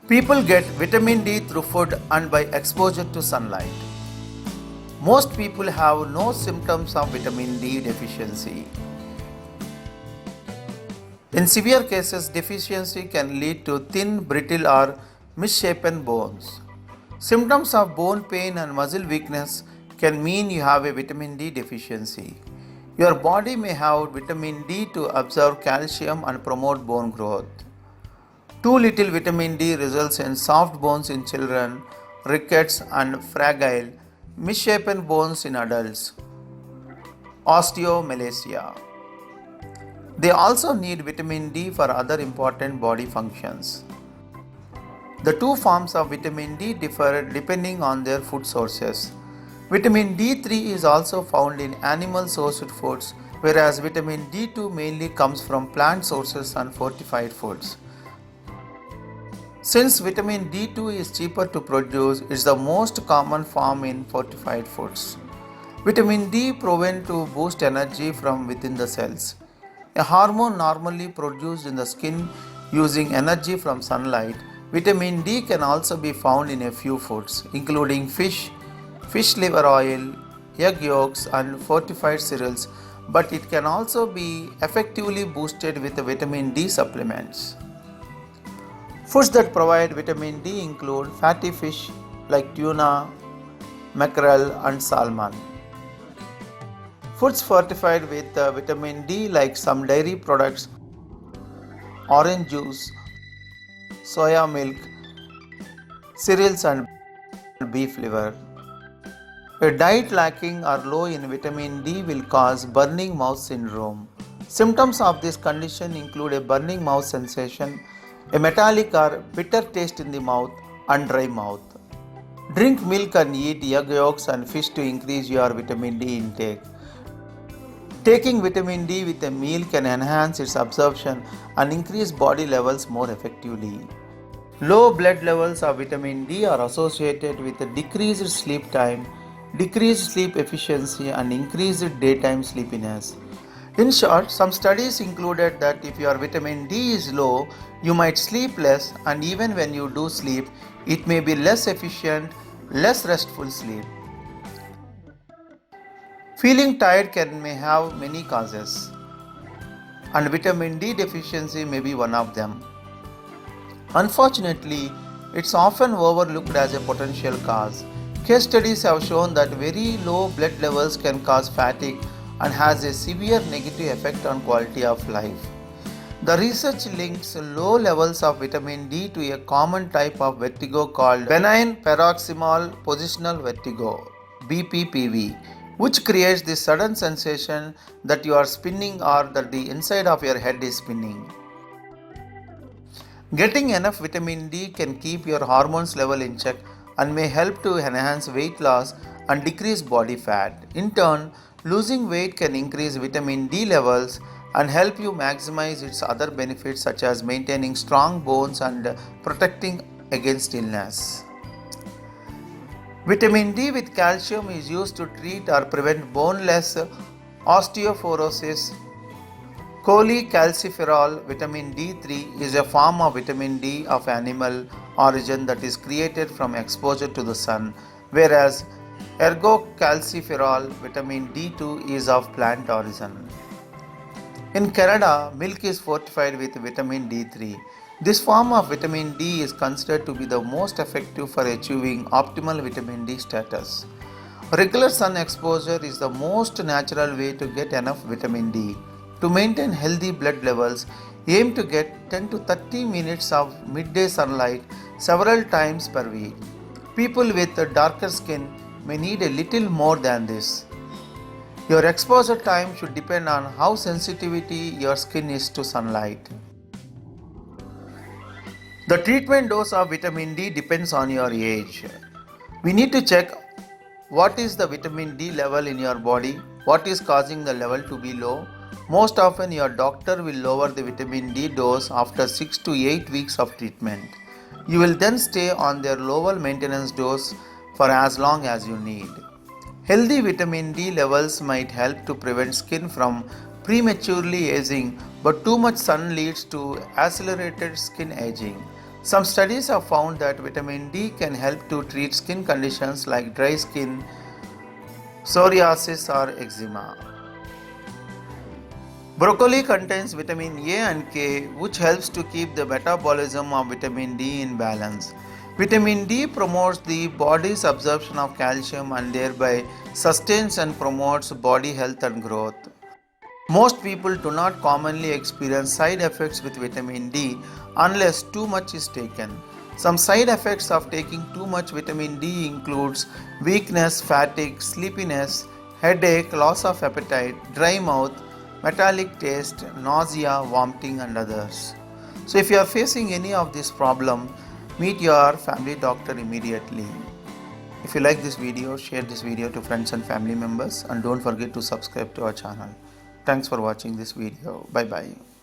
People get vitamin D through food and by exposure to sunlight. Most people have no symptoms of vitamin D deficiency. In severe cases, deficiency can lead to thin, brittle, or misshapen bones. Symptoms of bone pain and muscle weakness can mean you have a vitamin D deficiency. Your body may have vitamin D to absorb calcium and promote bone growth. Too little vitamin D results in soft bones in children, rickets, and fragile, misshapen bones in adults, osteomalacia. They also need vitamin D for other important body functions. The two forms of vitamin D differ depending on their food sources. Vitamin D3 is also found in animal sourced foods, whereas vitamin D2 mainly comes from plant sources and fortified foods. Since vitamin D2 is cheaper to produce, it is the most common form in fortified foods. Vitamin D proven to boost energy from within the cells. A hormone normally produced in the skin using energy from sunlight, vitamin D can also be found in a few foods, including fish, fish liver oil, egg yolks, and fortified cereals, but it can also be effectively boosted with vitamin D supplements. Foods that provide vitamin D include fatty fish like tuna, mackerel, and salmon. Foods fortified with vitamin D like some dairy products, orange juice, soya milk, cereals, and beef liver. A diet lacking or low in vitamin D will cause burning mouth syndrome. Symptoms of this condition include a burning mouth sensation, a metallic or bitter taste in the mouth, and dry mouth. Drink milk and eat egg yolks and fish to increase your vitamin D intake. Taking vitamin D with a meal can enhance its absorption and increase body levels more effectively. Low blood levels of vitamin D are associated with decreased sleep time, decreased sleep efficiency, and increased daytime sleepiness. In short, some studies included that if your vitamin D is low, you might sleep less, and even when you do sleep, it may be less efficient, less restful sleep. Feeling tired may have many causes, and vitamin D deficiency may be one of them. Unfortunately, it's often overlooked as a potential cause. Case studies have shown that very low blood levels can cause fatigue and has a severe negative effect on quality of life. The research links low levels of vitamin D to a common type of vertigo called benign paroxysmal positional vertigo (BPPV), which creates this sudden sensation that you are spinning or that the inside of your head is spinning. Getting enough vitamin D can keep your hormones level in check and may help to enhance weight loss and decrease body fat. In turn, losing weight can increase vitamin D levels and help you maximize its other benefits such as maintaining strong bones and protecting against illness. Vitamin D with calcium is used to treat or prevent boneless osteoporosis. Cholecalciferol vitamin D3 is a form of vitamin D of animal origin that is created from exposure to the sun, whereas ergocalciferol vitamin D2 is of plant origin. In Canada, milk is fortified with vitamin D3. This form of vitamin D is considered to be the most effective for achieving optimal vitamin D status. Regular sun exposure is the most natural way to get enough vitamin D. To maintain healthy blood levels, aim to get 10 to 30 minutes of midday sunlight several times per week. People with darker skin may need a little more than this. Your exposure time should depend on how sensitivity your skin is to sunlight. The treatment dose of vitamin D depends on your age. We need to check what is the vitamin D level in your body, what is causing the level to be low. Most often, your doctor will lower the vitamin D dose after 6 to 8 weeks of treatment. You will then stay on their lower maintenance dose for as long as you need. Healthy vitamin D levels might help to prevent skin from prematurely aging, but too much sun leads to accelerated skin aging. Some studies have found that vitamin D can help to treat skin conditions like dry skin, psoriasis, or eczema. Broccoli contains vitamin A and K, which helps to keep the metabolism of vitamin D in balance. Vitamin D promotes the body's absorption of calcium and thereby sustains and promotes body health and growth. Most people do not commonly experience side effects with vitamin D unless too much is taken. Some side effects of taking too much vitamin D includes weakness, fatigue, sleepiness, headache, loss of appetite, dry mouth, metallic taste, nausea, vomiting, and others. So if you are facing any of this problem, meet your family doctor immediately. If you like this video, share this video to friends and family members, and don't forget to subscribe to our channel. Thanks for watching this video. Bye bye.